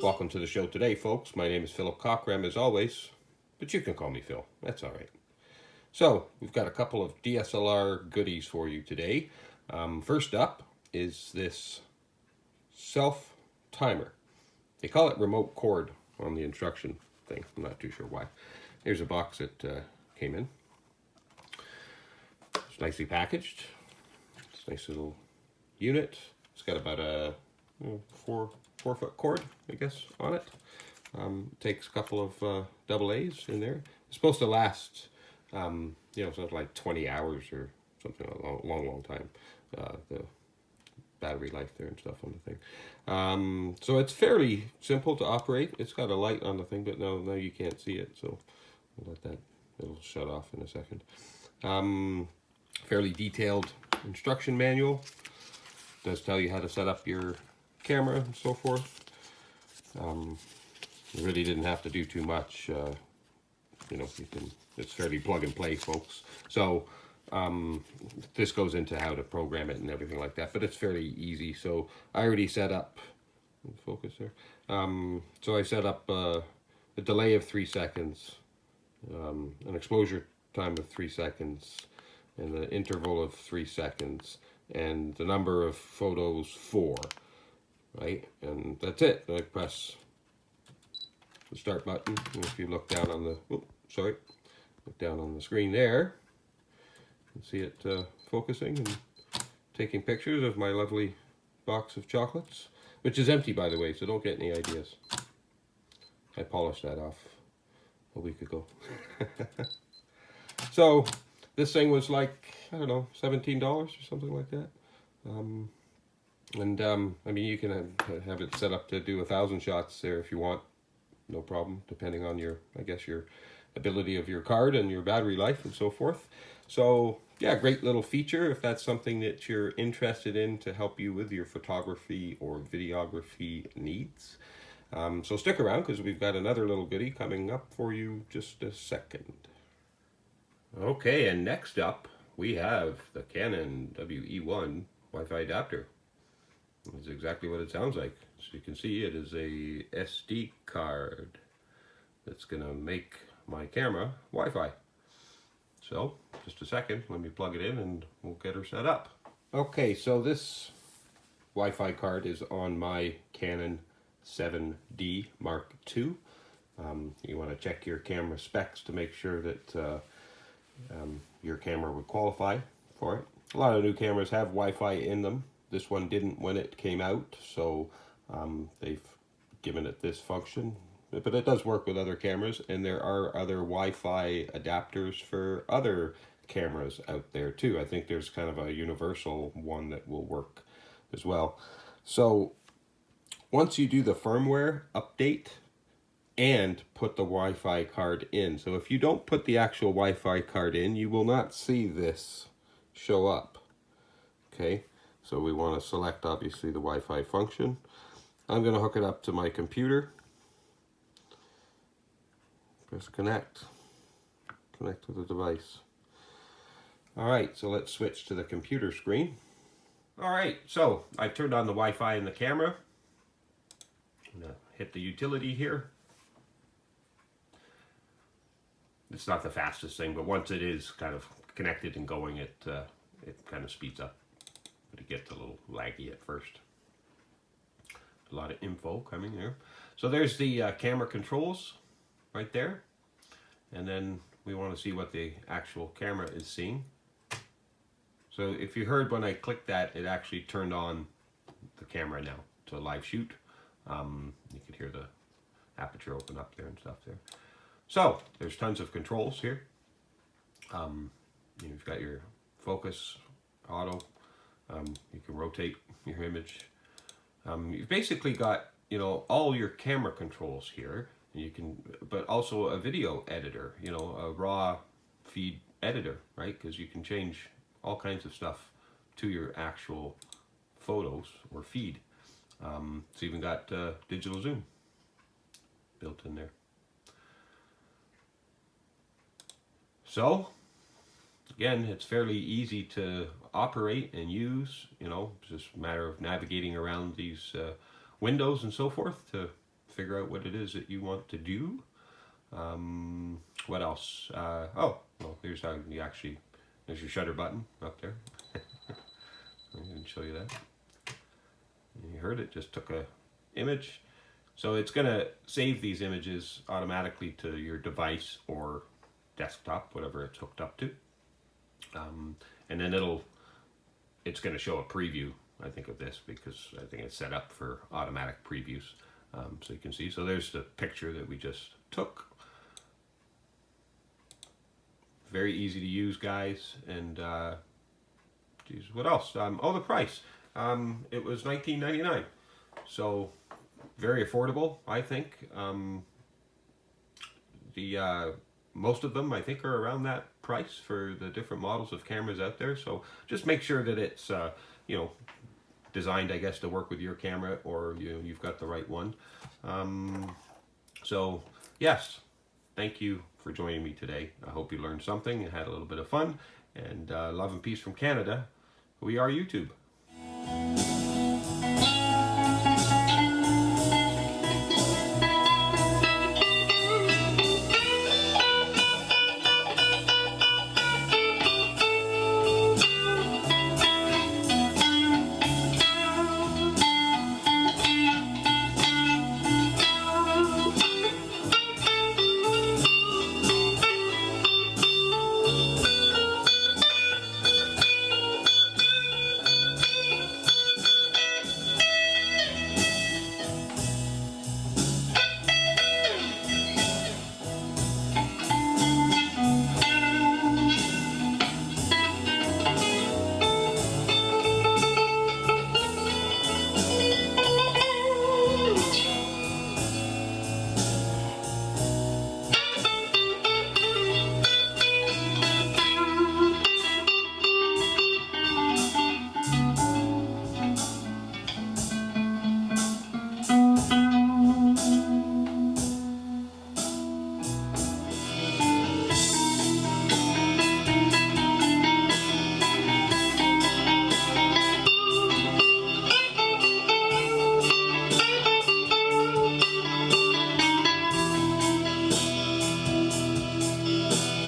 Welcome to the show today, folks. My name is Philip Cockram, as always, but you can call me Phil. That's all right. So, we've got a couple of DSLR goodies for you today. First up is this self-timer. They call it remote cord on the instruction thing. I'm not too sure why. Here's a box that came in. It's nicely packaged. It's a nice little unit. It's got about a 4-foot cord, I guess, on it. Takes a couple of AA's in there. It's supposed to last, something like 20 hours or something, a long time. The battery life there and stuff on the thing. So it's fairly simple to operate. It's got a light on the thing, but no, you can't see it. So we'll let that, it'll shut off in a second. Fairly detailed instruction manual. Does tell you how to set up your camera and so forth. You really didn't have to do too much. It's fairly plug and play, folks. So this goes into how to program it and everything like that, but it's fairly easy. So I already set up, focus there. So I set up a delay of 3 seconds, an exposure time of 3 seconds, and an interval of 3 seconds, and the number of photos 4, right? And that's it. I press the start button, and if you look down on the, look down on the screen there, you can see it focusing and taking pictures of my lovely box of chocolates, which is empty, by the way, so don't get any ideas. I polished that off a week ago. So this thing was like, I don't know, $17 or something like that. I mean, you can have it set up to do 1,000 shots there if you want. No problem, depending on your ability of your card and your battery life and so forth. So yeah, great little feature if that's something that you're interested in to help you with your photography or videography needs. So stick around because we've got another little goodie coming up for you just a second. Okay, and next up we have the Canon W-E1 Wi-Fi adapter. It's exactly what it sounds like. So you can see it is a SD card that's going to make my camera Wi-Fi. So, just a second, let me plug it in and we'll get her set up. Okay, so this Wi-Fi card is on my Canon 7D Mark II. You want to check your camera specs to make sure that your camera would qualify for it. A lot of new cameras have Wi-Fi in them. This one didn't when it came out, so they've given it this function. But it does work with other cameras, and there are other Wi-Fi adapters for other cameras out there too. I think there's kind of a universal one that will work as well. So once you do the firmware update and put the Wi-Fi card in, so if you don't put the actual Wi-Fi card in, you will not see this show up. Okay, so we want to select obviously the Wi-Fi function. I'm going to hook it up to my computer. Press connect. Connect to the device. Alright, so let's switch to the computer screen. Alright, so I've turned on the Wi-Fi in the camera. I'm going to hit the utility here. It's not the fastest thing, but once it is kind of connected and going, it kind of speeds up. But it gets a little laggy at first. A lot of info coming there. So there's the camera controls right there. And then we want to see what the actual camera is seeing. So if you heard when I clicked that, it actually turned on the camera now to live shoot. You could hear the aperture open up there and stuff there. So there's tons of controls here. You've got your focus, auto. You can rotate your image. You've basically got, all your camera controls here. You can, but also a video editor, a raw feed editor, right? Because you can change all kinds of stuff to your actual photos or feed. It's even got digital zoom built in there. So again, it's fairly easy to operate and use, it's just a matter of navigating around these windows and so forth to figure out what it is that you want to do. What else? Oh, well, here's how you actually, there's your shutter button up there. I didn't show you that. You heard it, just took a image. So it's going to save these images automatically to your device or desktop, whatever it's hooked up to. And then it's going to show a preview, I think, of this, because I think it's set up for automatic previews. So you can see, so there's the picture that we just took. Very easy to use, guys. And geez, what else? Oh, the price. It was $19.99. So very affordable, I think. Most of them, I think, are around that price for the different models of cameras out there. So just make sure that it's you know, designed, I guess, to work with your camera, or you've got the right one. So yes, thank you for joining me today. I hope you learned something and had a little bit of fun. And love and peace from Canada. We are YouTube.